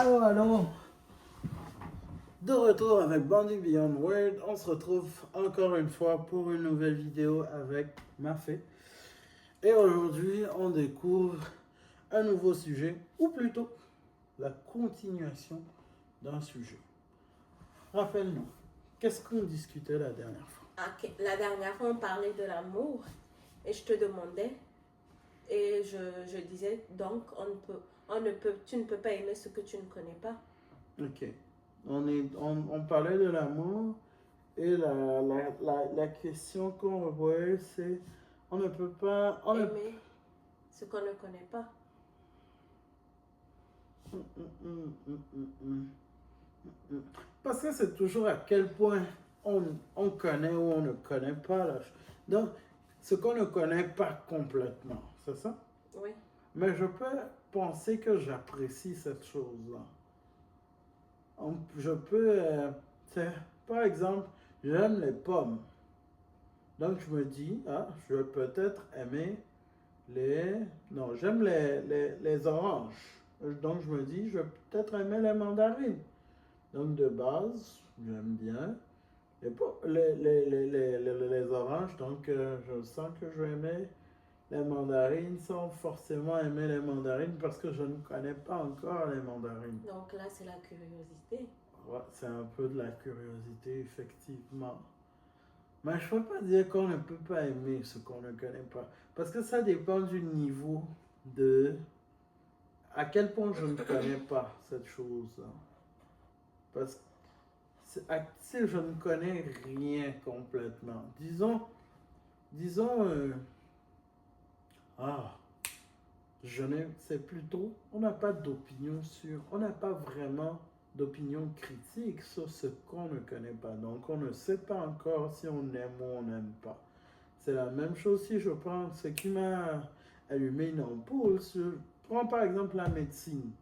Alors, de retour avec Bandit Beyond World, on se retrouve encore une fois pour une nouvelle vidéo avec Mafé. Et aujourd'hui, on découvre un nouveau sujet, ou plutôt la continuation d'un sujet. Rappelle-nous, qu'est-ce qu'on discutait la dernière fois? Ok, la dernière fois, on parlait de l'amour et je te demandais et je disais donc tu ne peux pas aimer ce que tu ne connais pas. Ok. On parlait de l'amour et la question qu'on revoit, c'est on ne peut pas... Aimer ce qu'on ne connaît pas. Parce que c'est toujours à quel point on connaît ou on ne connaît pas la chose. Donc, ce qu'on ne connaît pas complètement, c'est ça? Oui. Mais je peux penser que j'apprécie cette chose-là. Je peux, par exemple, j'aime les pommes. Donc, je me dis, je vais peut-être aimer non, j'aime les oranges. Donc, je me dis, je vais peut-être aimer les mandarines. Donc, de base, j'aime bien les oranges. Donc, je sens que je vais aimer les mandarines sans forcément aimer les mandarines parce que je ne connais pas encore les mandarines. Donc là, c'est la curiosité. Ouais, c'est un peu de la curiosité, effectivement. Mais je ne peux pas dire qu'on ne peut pas aimer ce qu'on ne connaît pas. Parce que ça dépend du niveau de à quel point je ne connais pas cette chose-là. Parce que si je ne connais rien complètement, disons, c'est plutôt, on n'a pas d'opinion sur, on n'a pas vraiment d'opinion critique sur ce qu'on ne connaît pas. Donc, on ne sait pas encore si on aime ou on n'aime pas. C'est la même chose si je prends ce qui m'a allumé une ampoule. Prends par exemple la médecine.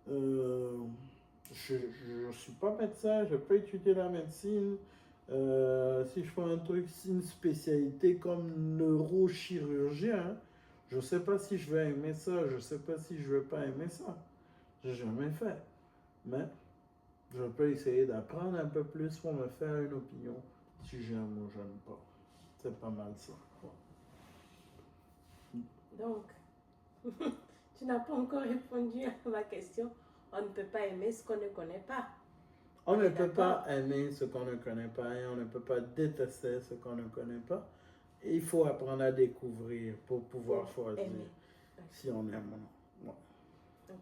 Je ne suis pas médecin, je ne peux pas étudier la médecine. Si je fais un truc, une spécialité comme neurochirurgien, je ne sais pas si je vais aimer ça, je ne sais pas si je ne vais pas aimer ça. Je n'ai jamais fait. Mais je peux essayer d'apprendre un peu plus pour me faire une opinion si j'aime ou j'aime pas. C'est pas mal ça. Donc, tu n'as pas encore répondu à ma question. On ne peut pas aimer ce qu'on ne connaît pas. On ne peut pas aimer ce qu'on ne connaît pas et on ne peut pas détester ce qu'on ne connaît pas. Il faut apprendre à découvrir pour pouvoir choisir si on aime ou non. Ouais. Ok,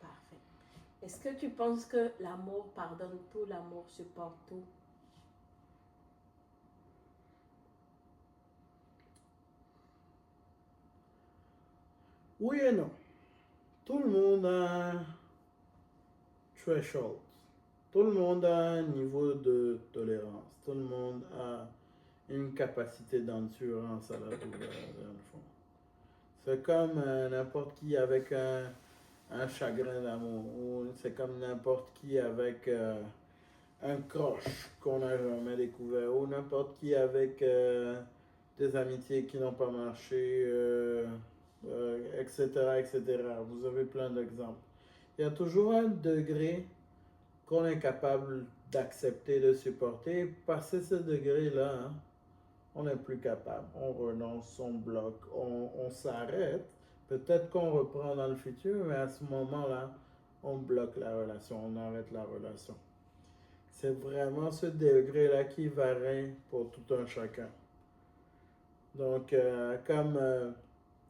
parfait. Est-ce que tu penses que l'amour pardonne tout, l'amour supporte tout? Oui et non. Tout le monde a un threshold. Tout le monde a un niveau de tolérance. Tout le monde a une capacité d'endurance à la douleur, dans le fond. C'est comme n'importe qui avec un chagrin d'amour. Ou c'est comme n'importe qui avec un croche qu'on n'a jamais découvert. Ou n'importe qui avec des amitiés qui n'ont pas marché, etc., etc. Vous avez plein d'exemples. Il y a toujours un degré qu'on est capable d'accepter, de supporter. Passer ce degré-là, on n'est plus capable. On renonce, on bloque, on s'arrête. Peut-être qu'on reprend dans le futur, mais à ce moment-là, on bloque la relation, on arrête la relation. C'est vraiment ce degré-là qui varie pour tout un chacun. Donc, comme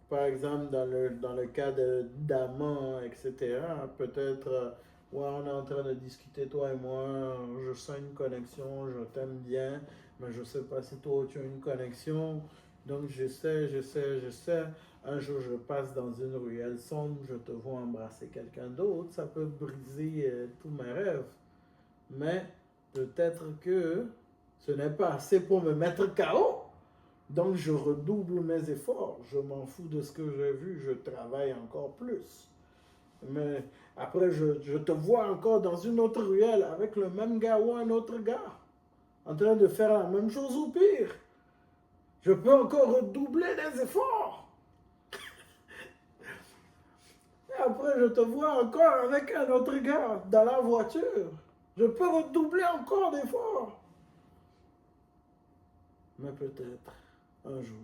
par exemple dans le cas d'amants, etc., peut-être, on est en train de discuter, toi et moi, je sens une connexion, je t'aime bien, mais je ne sais pas si toi tu as une connexion. Donc, j'essaie. Un jour, je passe dans une ruelle sombre, je te vois embrasser quelqu'un d'autre, ça peut briser tous mes rêves. Mais peut-être que ce n'est pas assez pour me mettre KO. Donc, je redouble mes efforts. Je m'en fous de ce que j'ai vu. Je travaille encore plus. Mais après, je te vois encore dans une autre ruelle avec le même gars ou un autre gars en train de faire la même chose ou pire. Je peux encore redoubler des efforts. Et après, je te vois encore avec un autre gars dans la voiture. Je peux redoubler encore d'efforts. Mais peut-être, un jour,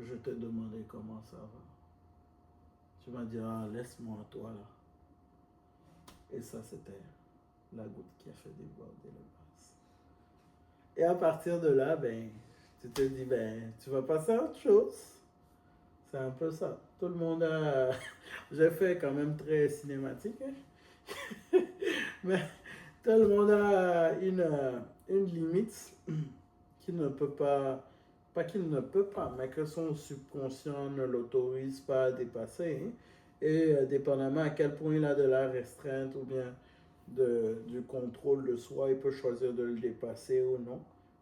je t'ai demandé comment ça va. Tu m'as dit, ah, laisse-moi toi là. Et ça, c'était la goutte qui a fait déborder le vase. Et à partir de là, ben, tu te dis, ben, tu vas passer à autre chose. C'est un peu ça. Tout le monde a... J'ai fait quand même très cinématique. Hein? Mais tout le monde a une limite qu'il ne peut pas qu'il ne peut pas, mais que son subconscient ne l'autorise pas à dépasser. Hein? Et dépendamment à quel point il a de la restreinte ou bien du contrôle de soi, il peut choisir de le dépasser ou non.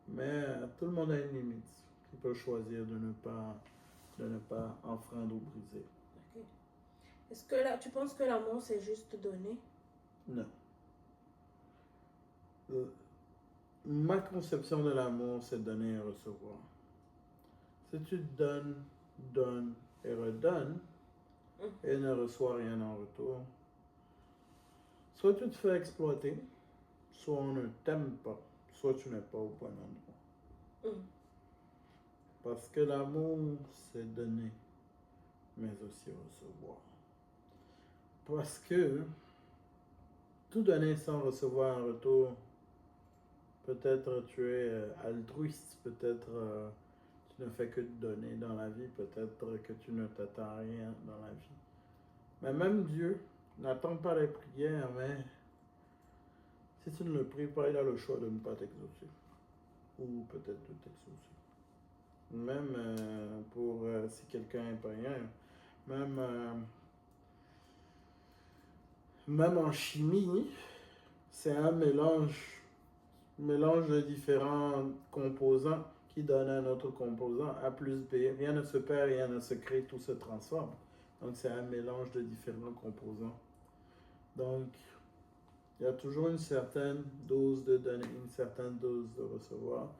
Mais tout le monde a une limite. Il peut choisir de ne pas enfreindre ou briser. Ok. Est-ce que là, tu penses que l'amour, c'est juste donner? Non. Ma conception de l'amour, c'est donner et recevoir. Si tu donnes et redonnes et ne reçois rien en retour, soit tu te fais exploiter, soit on ne t'aime pas, soit tu n'es pas au bon endroit. Parce que l'amour, c'est donner, mais aussi recevoir. Parce que tout donner sans recevoir un retour, peut-être tu es altruiste, peut-être tu ne fais que donner dans la vie, peut-être que tu ne t'attends à rien dans la vie. Mais même Dieu n'attend pas les prières, mais si tu ne le pries pas, il a le choix de ne pas t'exaucer. Ou peut-être de t'exaucer. Même pour si quelqu'un est païen, même en chimie, c'est un mélange de différents composants qui donne un autre composant, A plus B. Rien ne se perd, rien ne se crée, tout se transforme. Donc c'est un mélange de différents composants. Donc il y a toujours une certaine dose de donner, une certaine dose de recevoir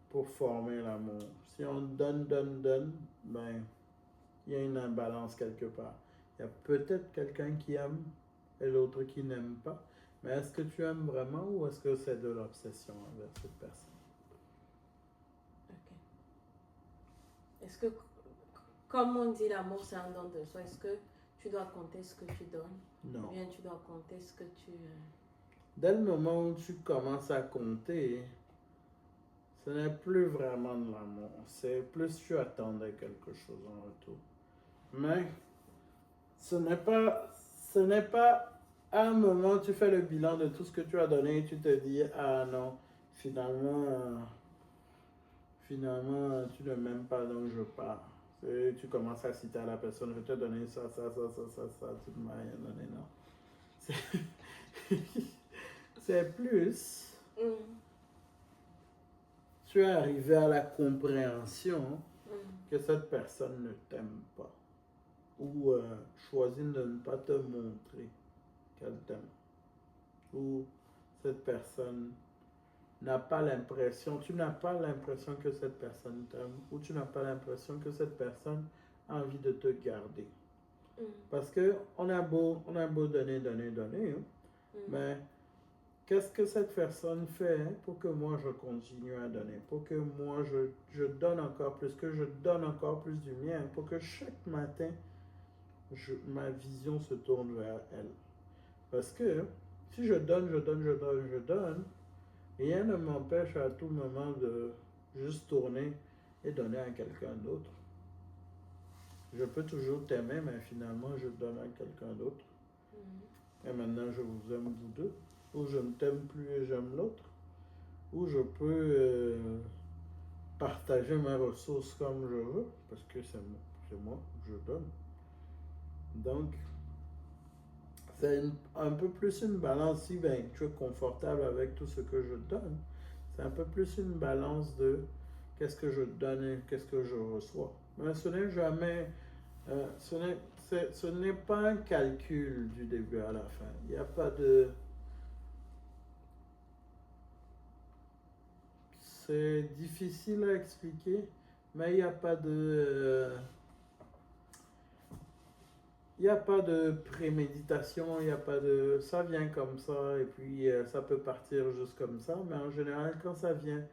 pour former l'amour. Si on donne, ben il y a une imbalance quelque part. Il y a peut-être quelqu'un qui aime et l'autre qui n'aime pas. Mais est-ce que tu aimes vraiment ou est-ce que c'est de l'obsession envers cette personne? Ok. Est-ce que, comme on dit, l'amour c'est un don de soi, est-ce que tu dois compter ce que tu donnes? Non. Ou bien tu dois compter ce que tu... Dès le moment où tu commences à compter, ce n'est plus vraiment de l'amour. C'est plus tu attendais quelque chose en retour. Mais ce n'est pas à un moment tu fais le bilan de tout ce que tu as donné et tu te dis ah non, finalement tu ne m'aimes pas donc je pars. Et tu commences à citer à la personne, je t'ai donné ça, tu ne m'as rien donné, non. C'est plus tu es arrivé à la compréhension que cette personne ne t'aime pas ou choisit de ne pas te montrer qu'elle t'aime ou cette personne n'a pas l'impression, tu n'as pas l'impression que cette personne t'aime ou tu n'as pas l'impression que cette personne a envie de te garder. Parce que on a beau donner, mais qu'est-ce que cette personne fait pour que moi je continue à donner, pour que moi je donne encore plus, que je donne encore plus du mien, pour que chaque matin ma vision se tourne vers elle. Parce que si je donne, rien ne m'empêche à tout moment de juste tourner et donner à quelqu'un d'autre. Je peux toujours t'aimer, mais finalement je donne à quelqu'un d'autre. Et maintenant je vous aime vous deux. Ou je ne t'aime plus et j'aime l'autre. Ou je peux partager mes ressources comme je veux, parce que c'est moi que je donne. Donc, c'est un peu plus une balance, si ben, tu es confortable avec tout ce que je donne, c'est un peu plus une balance de qu'est-ce que je donne et qu'est-ce que je reçois. Mais ce n'est jamais, ce n'est pas un calcul du début à la fin. Il n'y a pas de... C'est difficile à expliquer, mais il n'y a pas de... Il n'y a pas de préméditation, il n'y a pas de... Ça vient comme ça, et puis ça peut partir juste comme ça, mais en général, quand ça vient,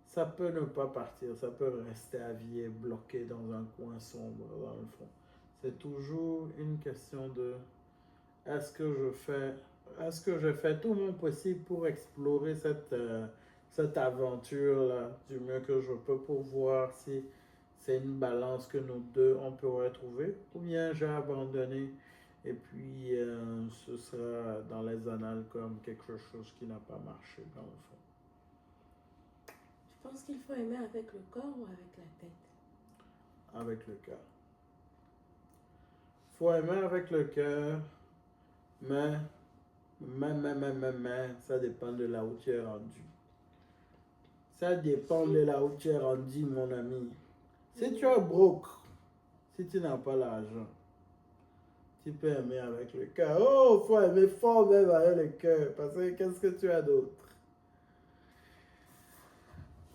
ça peut ne pas partir, ça peut rester à vie et bloqué dans un coin sombre, dans le fond. C'est toujours une question de est-ce que je fais, est-ce que je fais tout mon possible pour explorer cette aventure-là du mieux que je peux pour voir si c'est une balance que nous deux on pourrait trouver, ou bien j'ai abandonné et puis ce sera dans les annales comme quelque chose qui n'a pas marché dans le fond. Je pense qu'il faut aimer avec le corps ou avec la tête? Avec le cœur. Faut aimer avec le cœur, mais, ça dépend de là où tu es rendu. Ça dépend de là où tu es rendu, mon ami. Si tu es broke, si tu n'as pas l'argent, tu peux aimer avec le cœur. Oh, faut aimer fort même avec le cœur, parce que qu'est-ce que tu as d'autre?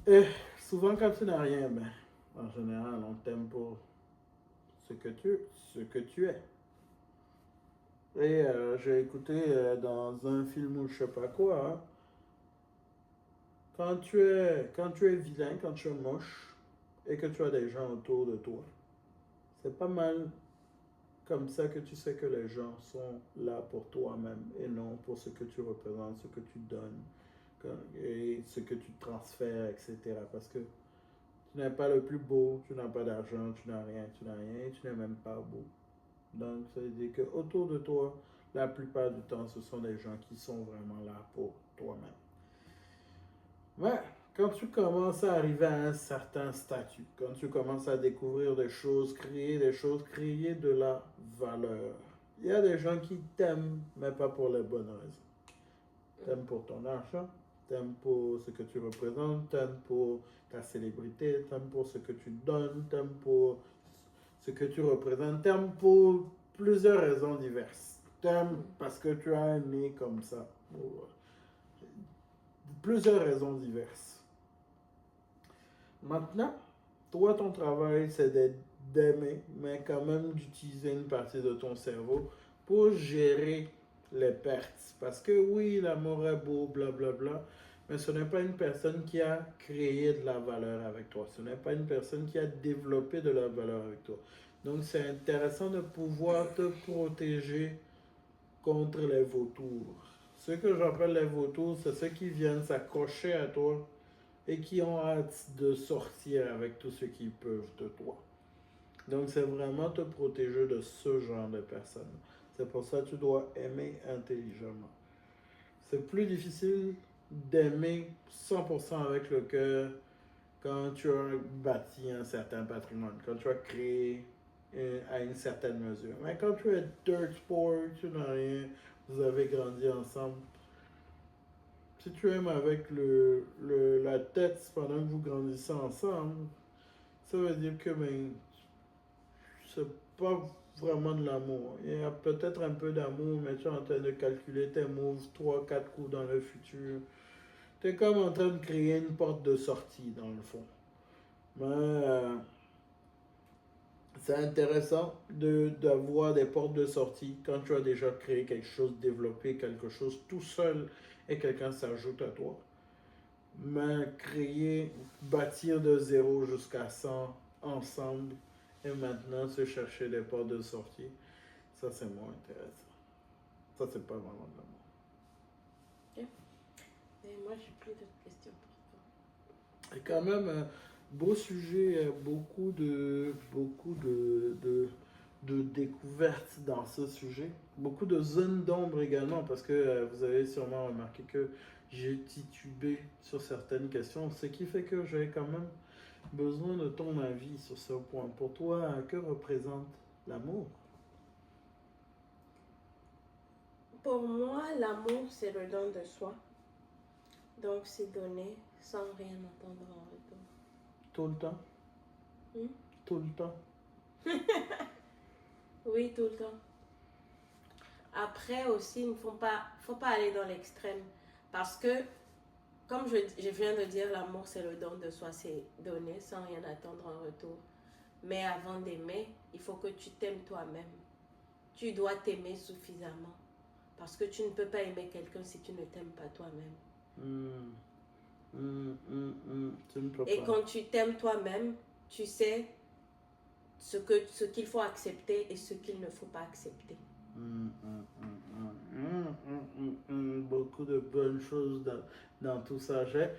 Et souvent quand tu n'as rien, ben, en général, on t'aime pour ce que tu es. Et j'ai écouté dans un film ou je sais pas quoi, hein, quand tu es vilain, quand tu es moche et que tu as des gens autour de toi, c'est pas mal comme ça que tu sais que les gens sont là pour toi-même et non pour ce que tu représentes, ce que tu donnes et ce que tu transfères, etc. Parce que tu n'es pas le plus beau, tu n'as pas d'argent, tu n'as rien, et tu n'es même pas beau. Donc, ça veut dire qu'autour de toi, la plupart du temps, ce sont des gens qui sont vraiment là pour toi-même. Ouais, quand tu commences à arriver à un certain statut, quand tu commences à découvrir des choses, créer de la valeur. Il y a des gens qui t'aiment, mais pas pour les bonnes raisons. T'aimes pour ton argent, t'aimes pour ce que tu représentes, t'aimes pour ta célébrité, t'aimes pour ce que tu donnes, t'aimes pour ce que tu représentes, t'aimes pour plusieurs raisons diverses. T'aimes parce que tu as un nez comme ça. Pour plusieurs raisons diverses. Maintenant, toi, ton travail, c'est d'aimer, mais quand même d'utiliser une partie de ton cerveau pour gérer les pertes. Parce que oui, l'amour est beau, blablabla, mais ce n'est pas une personne qui a créé de la valeur avec toi. Ce n'est pas une personne qui a développé de la valeur avec toi. Donc, c'est intéressant de pouvoir te protéger contre les vautours. Ce que j'appelle les vautours, c'est ceux qui viennent s'accrocher à toi et qui ont hâte de sortir avec tout ce qu'ils peuvent de toi. Donc, c'est vraiment te protéger de ce genre de personnes. C'est pour ça que tu dois aimer intelligemment. C'est plus difficile d'aimer 100% avec le cœur quand tu as bâti un certain patrimoine, quand tu as créé à une certaine mesure. Mais quand tu es dirt poor, tu n'as rien, vous avez grandi ensemble. Si tu aimes avec la tête pendant que vous grandissez ensemble, ça veut dire que c'est pas vraiment de l'amour. Il y a peut-être un peu d'amour, mais tu es en train de calculer tes moves 3-4 coups dans le futur. Tu es comme en train de créer une porte de sortie dans le fond. Mais c'est intéressant d'avoir des portes de sortie quand tu as déjà créé quelque chose, développé quelque chose tout seul et quelqu'un s'ajoute à toi. Mais créer, bâtir de 0 jusqu'à 100 ensemble et maintenant se chercher des portes de sortie, ça c'est moins intéressant. Ça c'est pas vraiment de l'amour. Ok. Et moi j'ai plus d'autres questions pour toi. Et quand même, beau sujet, beaucoup de découvertes dans ce sujet. Beaucoup de zones d'ombre également, parce que vous avez sûrement remarqué que j'ai titubé sur certaines questions, ce qui fait que j'ai quand même besoin de ton avis sur ce point. Pour toi, que représente l'amour? Pour moi, l'amour, c'est le don de soi. Donc, c'est donner sans rien attendre en retour. Tout le temps? Tout le temps? Oui, tout le temps. Après aussi, il ne faut pas aller dans l'extrême. Parce que, comme je viens de dire, l'amour, c'est le don de soi. C'est donner sans rien attendre en retour. Mais avant d'aimer, il faut que tu t'aimes toi-même. tu dois t'aimer suffisamment. Parce que tu ne peux pas aimer quelqu'un si tu ne t'aimes pas toi-même. Tu ne peux Et pas. quand tu t'aimes toi-même, tu sais ce qu'il faut accepter et ce qu'il ne faut pas accepter. Beaucoup de bonnes choses dans tout ça. J'ai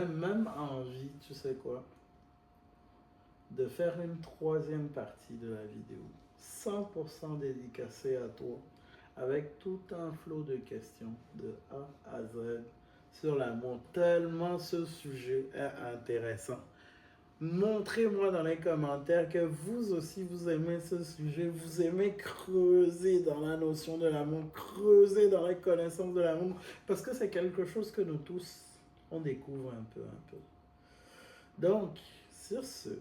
même envie, tu sais quoi, de faire une troisième partie de la vidéo, 100% dédicacée à toi, avec tout un flot de questions de A à Z sur l'amour. Tellement ce sujet est intéressant. Montrez-moi dans les commentaires que vous aussi vous aimez ce sujet, vous aimez creuser dans la notion de l'amour, creuser dans la connaissance de l'amour, parce que c'est quelque chose que nous tous, on découvre un peu. Donc, sur ce,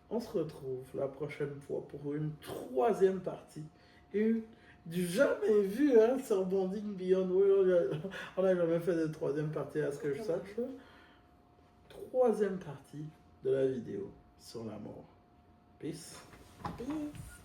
on se retrouve la prochaine fois pour une troisième partie. Du jamais vu sur Bonding Beyond World. On n'a jamais fait de troisième partie à ce que je sache. Troisième partie de la vidéo sur la mort. Peace. Peace.